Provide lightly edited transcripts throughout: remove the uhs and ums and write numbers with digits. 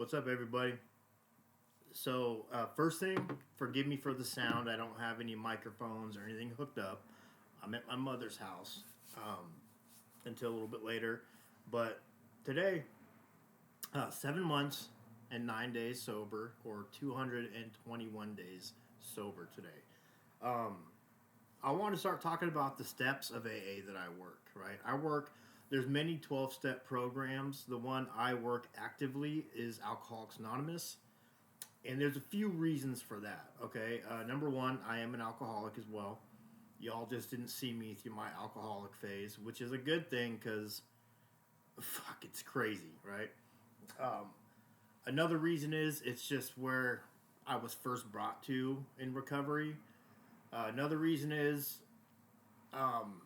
What's up, everybody? So, first thing, forgive me for the sound. I don't have any microphones or anything hooked up. I'm at my mother's house until a little bit later. But today, 7 months and 9 days sober, or 221 days sober today. Um, I want to start talking about the steps of AA that I work, right? There's many 12-step programs. The one I work actively is Alcoholics Anonymous. And there's a few reasons for that, okay? Number one, I am an alcoholic as well. Y'all just didn't see me through my alcoholic phase, which is a good thing because, fuck, it's crazy, right? Another reason is it's just where I was first brought to in recovery. Another reason is um,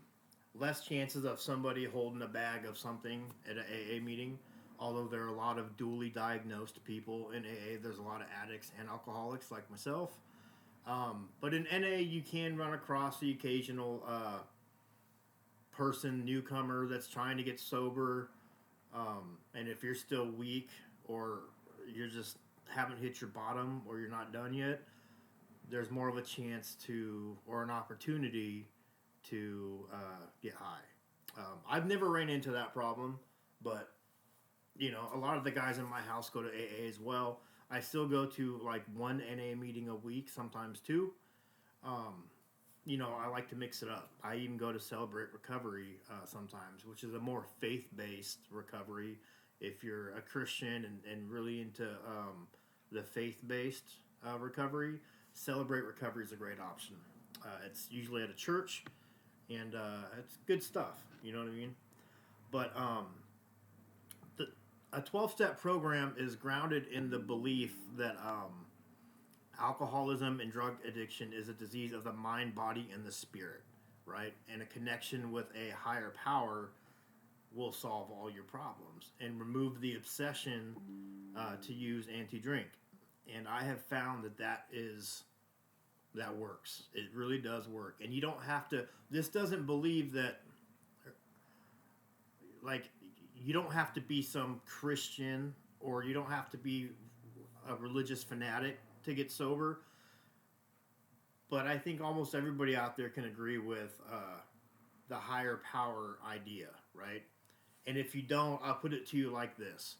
less chances of somebody holding a bag of something at an AA meeting. Although there are a lot of dually diagnosed people in AA, there's a lot of addicts and alcoholics like myself. But in NA, you can run across the occasional person, newcomer that's trying to get sober. And if you're still weak or you're just haven't hit your bottom or you're not done yet, there's more of a chance to, or an opportunity to get high. I've never ran into that problem, but a lot of the guys in my house go to AA as well. I still go to like one NA meeting a week, sometimes two. I like to mix it up. I even go to Celebrate Recovery sometimes, which is a more faith-based recovery. If you're a Christian and really into the faith-based recovery, Celebrate Recovery is a great option. It's usually at a church, and it's good stuff. You know what I mean? But a 12-step program is grounded in the belief that alcoholism and drug addiction is a disease of the mind, body, and the spirit, right? And a connection with a higher power will solve all your problems and remove the obsession to use and to drink. And I have found that works. It really does work. And you don't have to, this doesn't believe that, like, you don't have to be some Christian or you don't have to be a religious fanatic to get sober. But I think almost everybody out there can agree with the higher power idea, right? And if you don't, I'll put it to you like this.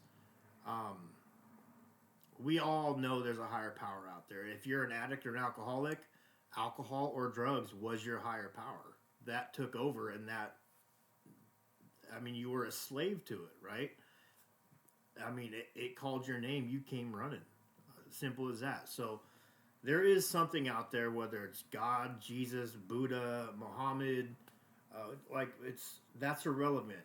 We all know there's a higher power out there. If you're an addict or an alcoholic, alcohol or drugs was your higher power. That took over, and you were a slave to it, right? It called your name. You came running. Simple as that. So there is something out there, whether it's God, Jesus, Buddha, Muhammad, that's irrelevant.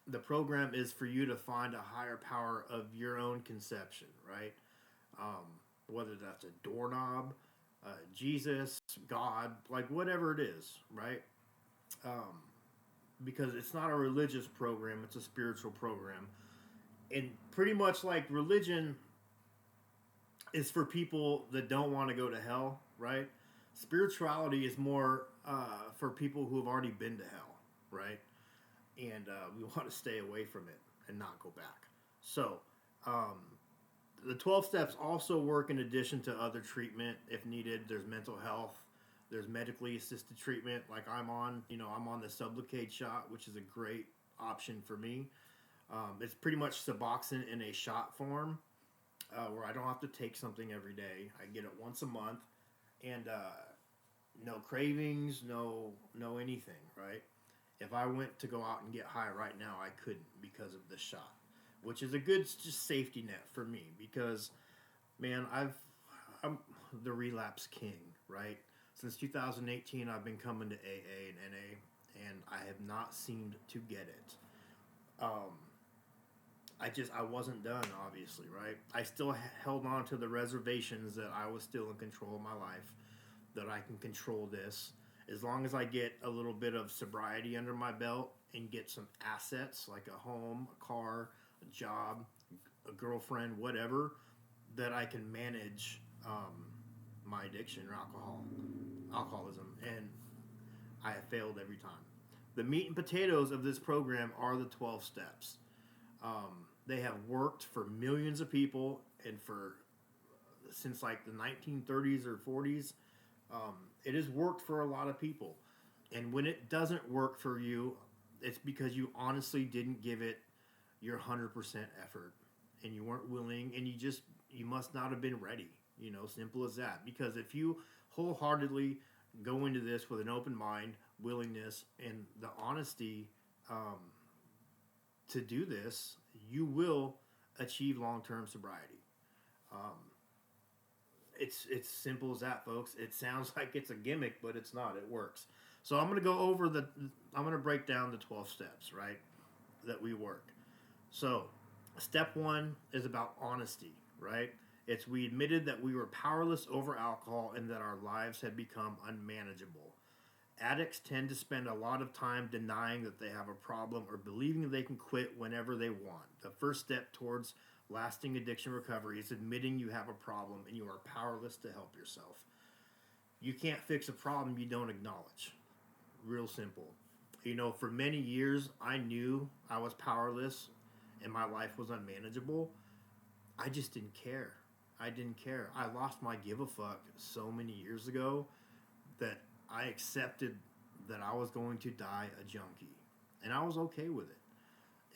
The program is for you to find a higher power of your own conception, right? Whether that's a doorknob, Jesus, God, like whatever it is, right? Because it's not a religious program, it's a spiritual program. And pretty much like religion is for people that don't want to go to hell, right? Spirituality is more for people who have already been to hell, right? And we want to stay away from it and not go back. So, the 12 steps also work in addition to other treatment if needed. There's mental health. There's medically assisted treatment like I'm on. I'm on the Sublocade shot, which is a great option for me. It's pretty much Suboxone in a shot form where I don't have to take something every day. I get it once a month and no cravings, no anything, right? If I went to go out and get high right now, I couldn't because of the shot, which is a good just safety net for me because, man, I'm the relapse king, right? Since 2018, I've been coming to AA and NA, and I have not seemed to get it. I wasn't done, obviously, right? I still held on to the reservations that I was still in control of my life, that I can control this. As long as I get a little bit of sobriety under my belt and get some assets like a home, a car, a job, a girlfriend, whatever, that I can manage my addiction or alcoholism. And I have failed every time. The meat and potatoes of this program are the 12 steps. They have worked for millions of people, and for since like the 1930s or 40s, it has worked for a lot of people. And when it doesn't work for you, it's because you honestly didn't give it your 100% effort, and you weren't willing, and you must not have been ready. Simple as that. Because if you wholeheartedly go into this with an open mind, willingness, and the honesty um, to do this, you will achieve long term sobriety. Um, it's simple as that, folks. It sounds like it's a gimmick, but it's not. It works. So I'm gonna go over the. I'm gonna break down the 12 steps, right, that we work. So, step one is about honesty, right? It's we admitted that we were powerless over alcohol and that our lives had become unmanageable. Addicts tend to spend a lot of time denying that they have a problem or believing they can quit whenever they want. The first step towards lasting addiction recovery is admitting you have a problem and you are powerless to help yourself. You can't fix a problem you don't acknowledge. Real simple. For many years, I knew I was powerless and my life was unmanageable. I just didn't care. I didn't care. I lost my give a fuck so many years ago that I accepted that I was going to die a junkie. And I was okay with it.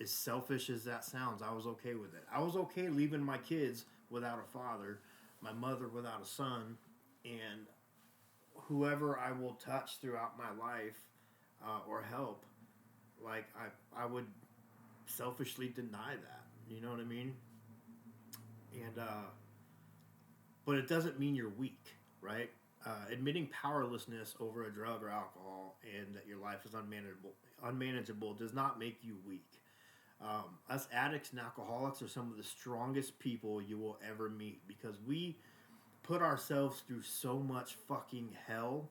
As selfish as that sounds, I was okay with it. I was okay leaving my kids without a father, my mother without a son, and whoever I will touch throughout my life or help, like I would selfishly deny that. You know what I mean? And but it doesn't mean you're weak, right? Admitting powerlessness over a drug or alcohol and that your life is unmanageable does not make you weak. Us addicts and alcoholics are some of the strongest people you will ever meet because we put ourselves through so much fucking hell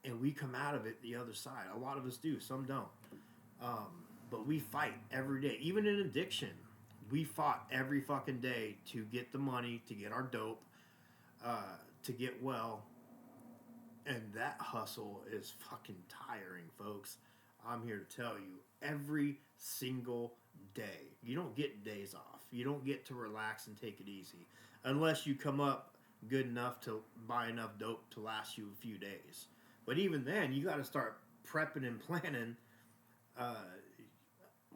and we come out of it the other side. A lot of us do, some don't. But we fight every day. Even in addiction, we fought every fucking day to get the money, to get our dope, to get well. And that hustle is fucking tiring, folks. I'm here to tell you, every single day. You don't get days off. You don't get to relax and take it easy. Unless you come up good enough to buy enough dope to last you a few days. But even then, you got to start prepping and planning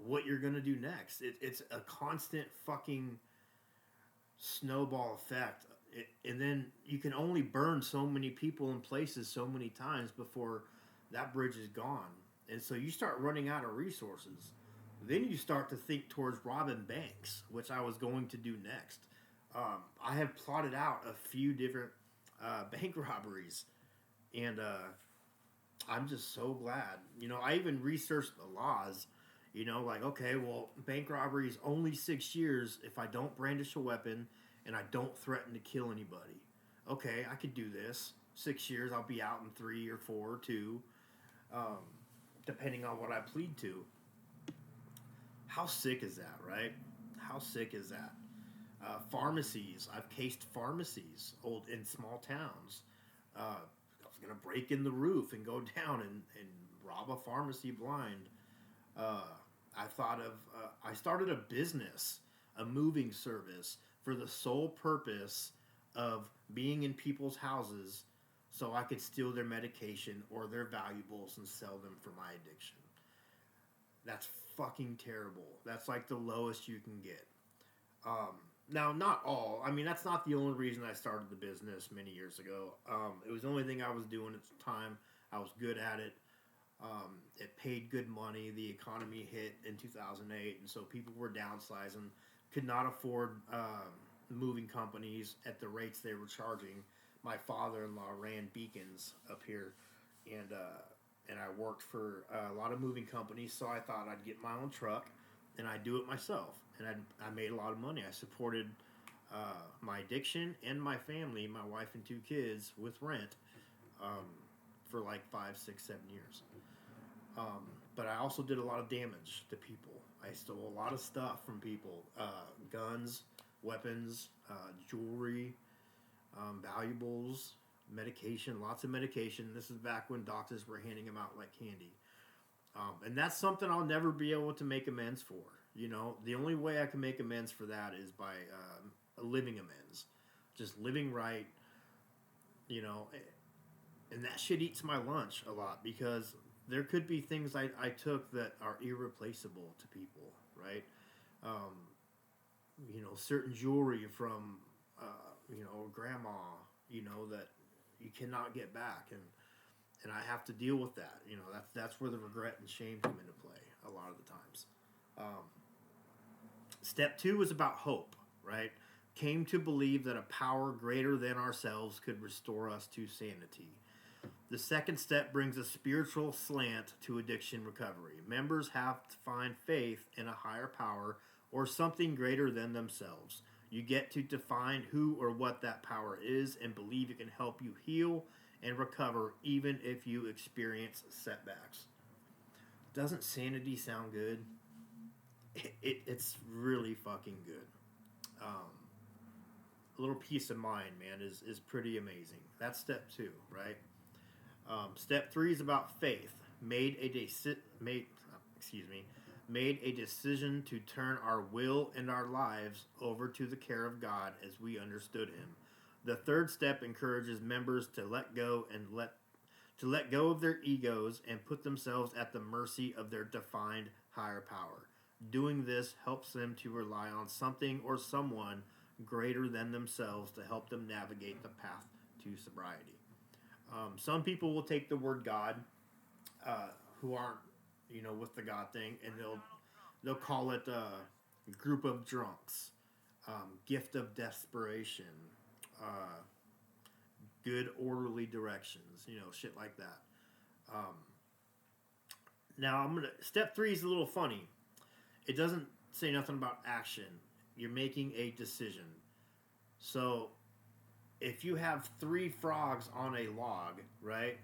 what you're going to do next. It's a constant fucking snowball effect. And then you can only burn so many people and places so many times before that bridge is gone. And so you start running out of resources. Then you start to think towards robbing banks, which I was going to do next. I have plotted out a few different bank robberies. And I'm just so glad. I even researched the laws. Like, okay, well, bank robbery is only 6 years if I don't brandish a weapon and I don't threaten to kill anybody. Okay, I could do this. 6 years, I'll be out in 3 or 4 or 2, depending on what I plead to. How sick is that, right? How sick is that? Pharmacies. I've cased pharmacies in small towns. I was going to break in the roof and go down and rob a pharmacy blind. I started a business, a moving service, for the sole purpose of being in people's houses so I could steal their medication or their valuables and sell them for my addiction. That's fucking terrible. That's like the lowest you can get. Now, not all. I mean, that's not the only reason I started the business many years ago. It was the only thing I was doing at the time. I was good at it. It paid good money. The economy hit in 2008, and so people were downsizing, could not afford moving companies at the rates they were charging. My father-in-law ran Beacons up here, and I worked for a lot of moving companies, so I thought I'd get my own truck, and I'd do it myself. And I made a lot of money. I supported my addiction and my family, my wife and 2 kids, with rent for like 5, 6, 7 years. But I also did a lot of damage to people. I stole a lot of stuff from people. Guns, weapons, jewelry, valuables, medication, lots of medication. This is back when doctors were handing them out like candy. And that's something I'll never be able to make amends for. You know, the only way I can make amends for that is by living amends, just living right. You know, and that shit eats my lunch a lot because there could be things I took that are irreplaceable to people, right? Um, you know, certain jewelry from, grandma, that you cannot get back. And I have to deal with that. You know, that's where the regret and shame come into play a lot of the times. Um, Step two is about hope, right? Came to believe that a power greater than ourselves could restore us to sanity. The second step brings a spiritual slant to addiction recovery. Members have to find faith in a higher power or something greater than themselves. You get to define who or what that power is and believe it can help you heal and recover even if you experience setbacks. Doesn't sanity sound good? It's really fucking good. Um, a little peace of mind, man, is pretty amazing. That's step two, right? Step three is about faith. Made a decision to turn our will and our lives over to the care of God as we understood Him. The third step encourages members to let go of their egos and put themselves at the mercy of their defined higher power. Doing this helps them to rely on something or someone greater than themselves to help them navigate the path to sobriety. Some people will take the word God, who aren't, with the God thing, and they'll call it group of drunks, gift of desperation, uh, good orderly directions, shit like that. Um, Now step three is a little funny. It doesn't say nothing about action. You're making a decision. So if you have 3 frogs on a log, right,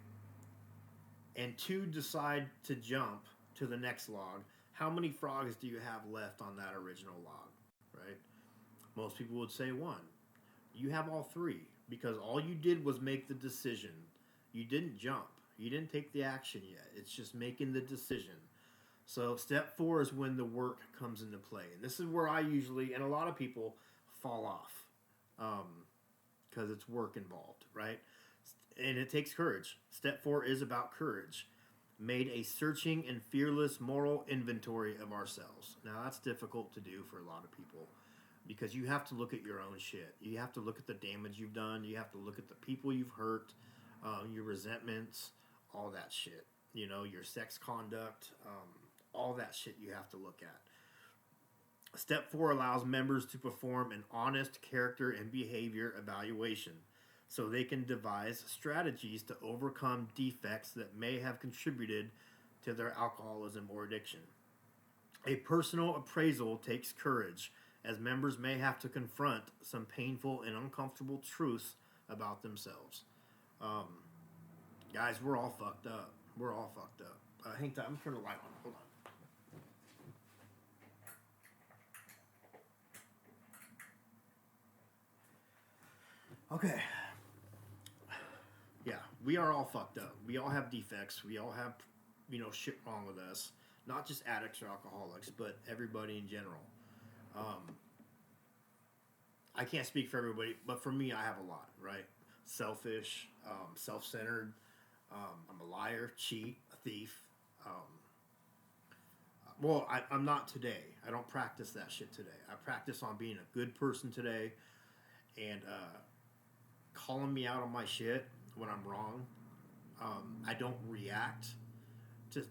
and 2 decide to jump to the next log, how many frogs do you have left on that original log, right? Most people would say 1. You have all 3 because all you did was make the decision. You didn't jump. You didn't take the action yet. It's just making the decision. So step 4 is when the work comes into play. And this is where I usually, and a lot of people, fall off. Because it's work involved, right? And it takes courage. Step 4 is about courage. Made a searching and fearless moral inventory of ourselves. Now, that's difficult to do for a lot of people because you have to look at your own shit. You have to look at the damage you've done. You have to look at the people you've hurt, your resentments, all that shit. Your sex conduct, all that shit you have to look at. Step 4 allows members to perform an honest character and behavior evaluation so they can devise strategies to overcome defects that may have contributed to their alcoholism or addiction. A personal appraisal takes courage, as members may have to confront some painful and uncomfortable truths about themselves. Guys, we're all fucked up. We're all fucked up. Hang tight, I'm turning the light on. Hold on. Okay. Yeah, we are all fucked up. We all have defects. We all have, shit wrong with us. Not just addicts or alcoholics, but everybody in general. I can't speak for everybody, but for me, I have a lot, right? Selfish, self-centered. I'm a liar, cheat, a thief. I'm not today. I don't practice that shit today. I practice on being a good person today and calling me out on my shit when I'm wrong. I don't react to,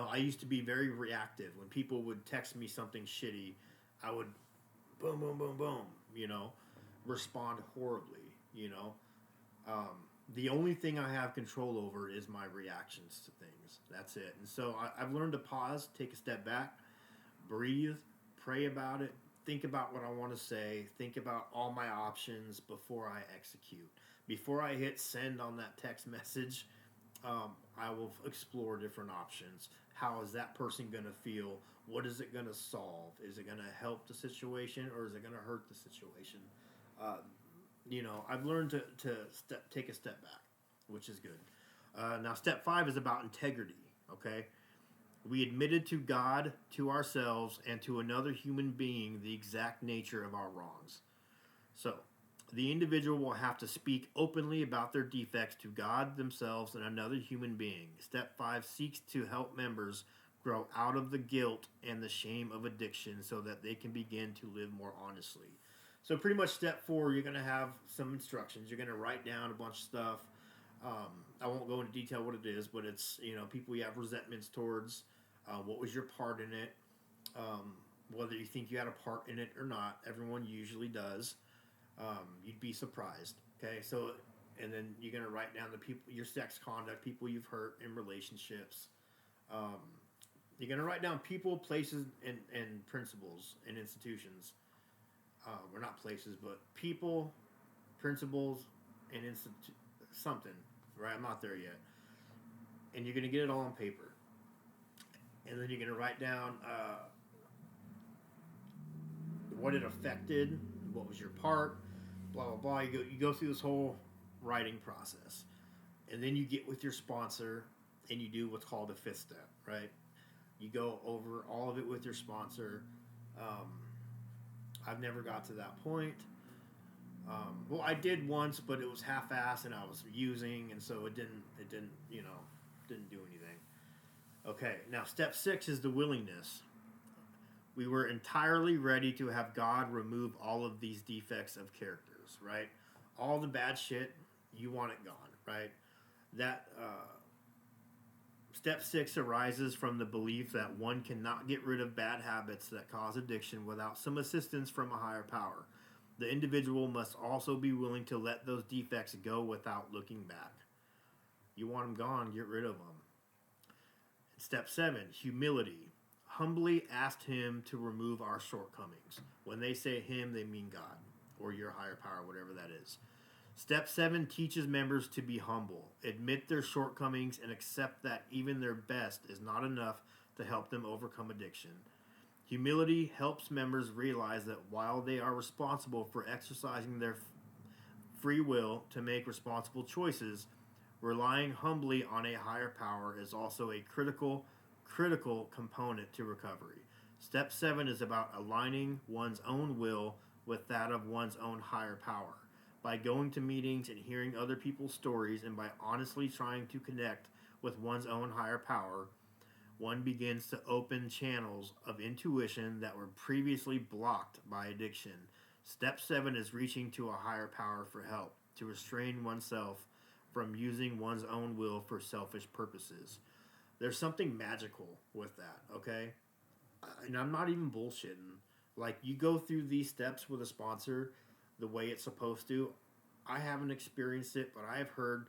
I used to be very reactive. When people would text me something shitty, I would boom, boom, boom, boom, respond horribly, the only thing I have control over is my reactions to things. That's it. And so I've learned to pause, take a step back, breathe, pray about it, think about what I want to say, think about all my options before I execute. Before I hit send on that text message, I will explore different options. How is that person going to feel? What is it going to solve? Is it going to help the situation or is it going to hurt the situation? I've learned to take a step back, which is good. Now, step 5 is about integrity, okay? We admitted to God, to ourselves, and to another human being the exact nature of our wrongs. So, the individual will have to speak openly about their defects to God, themselves, and another human being. Step 5 seeks to help members grow out of the guilt and the shame of addiction so that they can begin to live more honestly. So, pretty much step 4, you're going to have some instructions. You're going to write down a bunch of stuff. I won't go into detail what it is, but it's, people you have resentments towards. What was your part in it? Whether you think you had a part in it or not, everyone usually does. You'd be surprised. Okay, so and then you're gonna write down the people, your sex conduct, people you've hurt in relationships. You're gonna write down people, places, and principles and institutions. Or not places, but people, principles, and something. Right, I'm not there yet. And you're gonna get it all on paper. And then you're gonna write down what it affected, what was your part, blah blah blah. You go through this whole writing process, and then you get with your sponsor and you do what's called a fifth step. Right? You go over all of it with your sponsor. I've never got to that point. Well, I did once, but it was half-assed, and I was using, and so it didn't do anything. Okay, now step 6 is the willingness. We were entirely ready to have God remove all of these defects of characters, right? All the bad shit, you want it gone, right? That step 6 arises from the belief that one cannot get rid of bad habits that cause addiction without some assistance from a higher power. The individual must also be willing to let those defects go without looking back. You want them gone, get rid of them. Step 7, humility. Humbly ask Him to remove our shortcomings. When they say Him, they mean God, or your higher power, whatever that is. Step 7 teaches members to be humble, admit their shortcomings, and accept that even their best is not enough to help them overcome addiction. Humility helps members realize that while they are responsible for exercising their free will to make responsible choices, relying humbly on a higher power is also a critical component to recovery. Step 7 is about aligning one's own will with that of one's own higher power. By going to meetings and hearing other people's stories, and by honestly trying to connect with one's own higher power, one begins to open channels of intuition that were previously blocked by addiction. Step 7 is reaching to a higher power for help, to restrain oneself from using one's own will for selfish purposes. There's something magical with that, okay? And I'm not even bullshitting. Like, you go through these steps with a sponsor the way it's supposed to. I haven't experienced it, but I have heard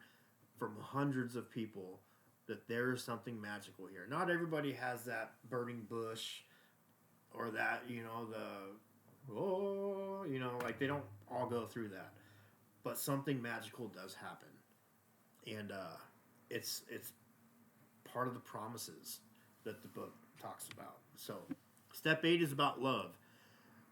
from hundreds of people that there is something magical here. Not everybody has that burning bush or that, like they don't all go through that. But something magical does happen. And it's part of the promises that the book talks about. So, step 8 is about love.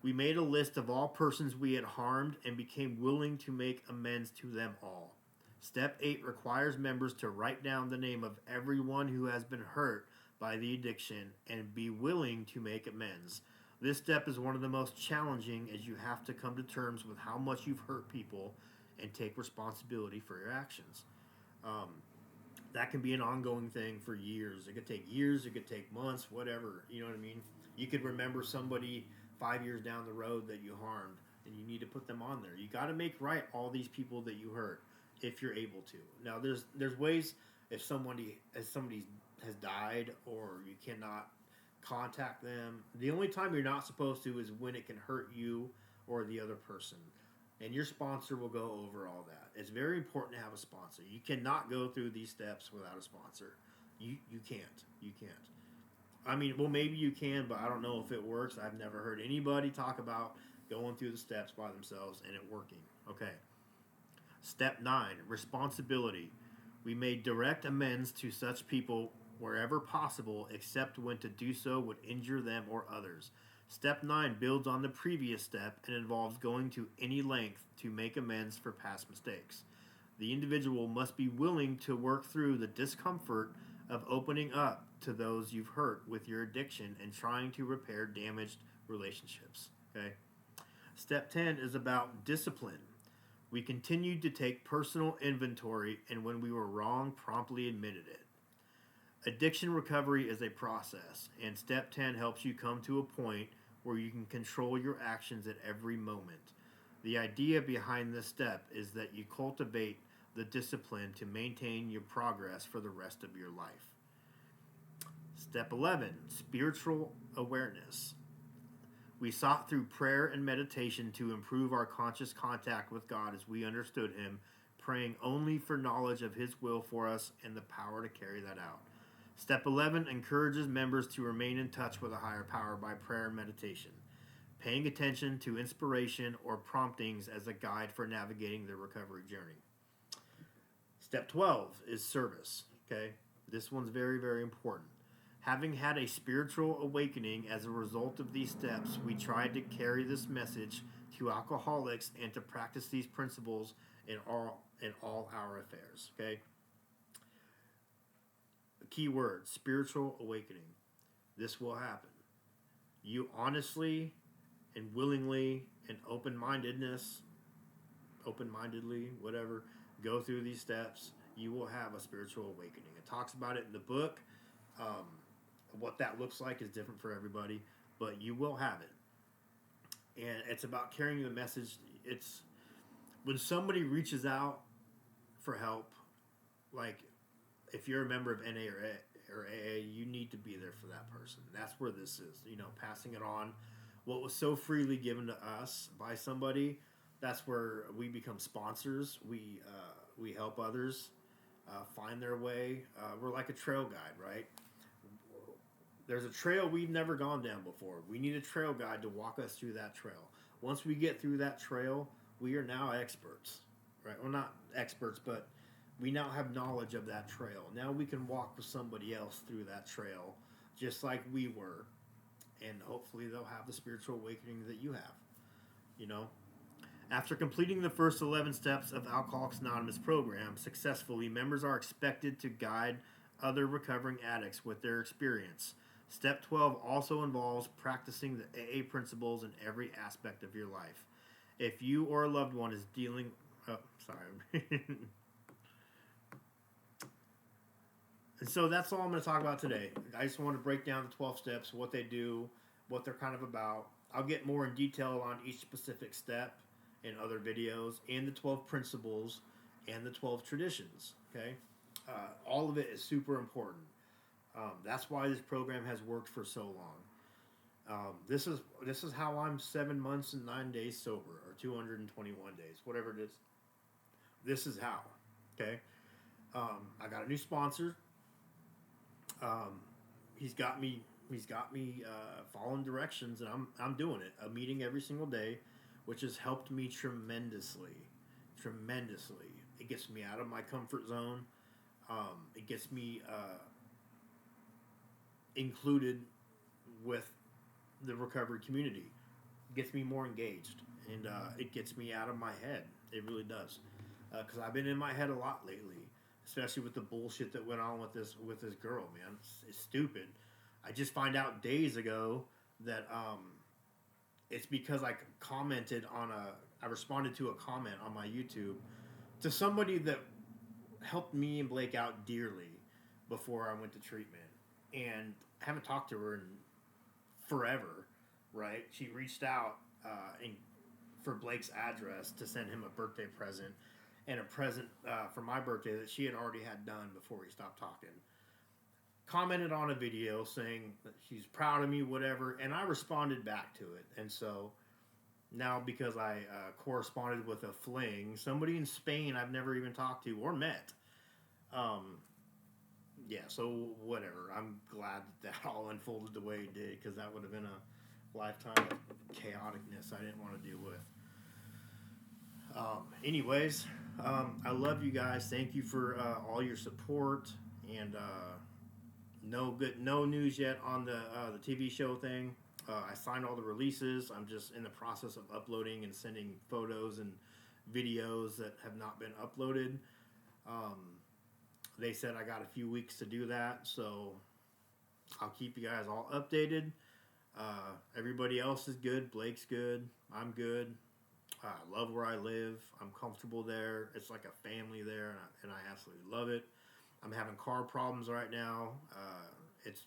We made a list of all persons we had harmed and became willing to make amends to them all. Step 8 requires members to write down the name of everyone who has been hurt by the addiction and be willing to make amends. This step is one of the most challenging, as you have to come to terms with how much you've hurt people and take responsibility for your actions. That can be an ongoing thing for years. It could take years, it could take months, whatever. You know what I mean? You could remember somebody 5 years down the road that you harmed, and you need to put them on there. You got to make right all these people that you hurt, if you're able to. Now, there's ways if somebody has died or you cannot contact them. The only time you're not supposed to is when it can hurt you or the other person. And your sponsor will go over all that. It's very important to have a sponsor. You cannot go through these steps without a sponsor. You can't. You can't. I mean, well, maybe you can, but I don't know if it works. I've never heard anybody talk about going through the steps by themselves and it working. Okay. Step 9, responsibility. We made direct amends to such people wherever possible, except when to do so would injure them or others. Step 9 builds on the previous step and involves going to any length to make amends for past mistakes. The individual must be willing to work through the discomfort of opening up to those you've hurt with your addiction and trying to repair damaged relationships. Okay? Step 10 is about discipline. We continued to take personal inventory, and when we were wrong, promptly admitted it. Addiction recovery is a process, and step 10 helps you come to a point where you can control your actions at every moment. The idea behind this step is that you cultivate the discipline to maintain your progress for the rest of your life. Step 11, spiritual awareness. We sought through prayer and meditation to improve our conscious contact with God as we understood Him, praying only for knowledge of His will for us and the power to carry that out. Step 11 encourages members to remain in touch with a higher power by prayer and meditation, paying attention to inspiration or promptings as a guide for navigating their recovery journey. Step 12 is service. Okay, this one's very, very important. Having had a spiritual awakening as a result of these steps, we tried to carry this message to alcoholics and to practice these principles in all our affairs. Okay. The key word: spiritual awakening. This will happen. You honestly and willingly and open-mindedly, whatever, go through these steps, you will have a spiritual awakening. It talks about it in the book. What that looks like is different for everybody, but you will have it. And it's about carrying the message. It's when somebody reaches out for help, like if you're a member of NA or AA, you need to be there for that person. That's where this is, passing it on. What was so freely given to us by somebody, that's where we become sponsors. We help others find their way. We're like a trail guide, right? There's a trail we've never gone down before. We need a trail guide to walk us through that trail. Once we get through that trail, we are now experts, right? Well, not experts, but we now have knowledge of that trail. Now we can walk with somebody else through that trail, just like we were. And hopefully they'll have the spiritual awakening that you have, After completing the first 11 steps of Alcoholics Anonymous program successfully, members are expected to guide other recovering addicts with their experience. Step 12 also involves practicing the AA principles in every aspect of your life. If you or a loved one is dealing... Oh, sorry. And so that's all I'm going to talk about today. I just want to break down the 12 steps, what they do, what they're kind of about. I'll get more in detail on each specific step in other videos, and the 12 principles and the 12 traditions. Okay? All of it is super important. That's why this program has worked for so long. This is how I'm 7 months and 9 days sober, or 221 days, whatever it is. This is how. Okay? I got a new sponsor. He's got me following directions, and I'm doing it. I'm meeting every single day, which has helped me tremendously. It gets me out of my comfort zone. It gets me included with the recovery community. It gets me more engaged, and it gets me out of my head. It really does, because I've been in my head a lot lately, especially with the bullshit that went on with this girl. Man, it's stupid. I just find out days ago that it's because I responded to a comment on my YouTube to somebody that helped me and Blake out dearly before I went to treatment, and I haven't talked to her in forever, right? She reached out for Blake's address to send him a birthday present, and a present for my birthday that she had already had done before we stopped talking. Commented on a video saying that she's proud of me, whatever, and I responded back to it. And so now, because I corresponded with a fling, somebody in Spain I've never even talked to or met, yeah, so whatever. I'm glad that all unfolded the way it did, because that would have been a lifetime of chaoticness I didn't want to deal with. Anyways, I love you guys. Thank you for all your support, and no news yet on the TV show thing. I signed all the releases. I'm just in the process of uploading and sending photos and videos that have not been uploaded. They said I got a few weeks to do that, so I'll keep you guys all updated. Everybody else is good. Blake's good. I'm good. I love where I live. I'm comfortable there. It's like a family there, and I absolutely love it. I'm having car problems right now. It's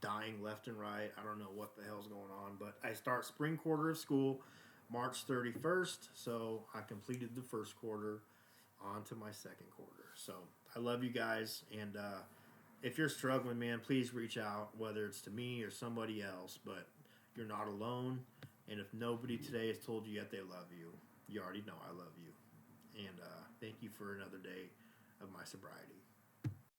dying left and right. I don't know what the hell's going on, but I start spring quarter of school March 31st, so I completed the first quarter, on to my second quarter. So I love you guys, and if you're struggling, man, please reach out, whether it's to me or somebody else, but you're not alone. And if nobody today has told you yet they love you, you already know I love you. And thank you for another day of my sobriety.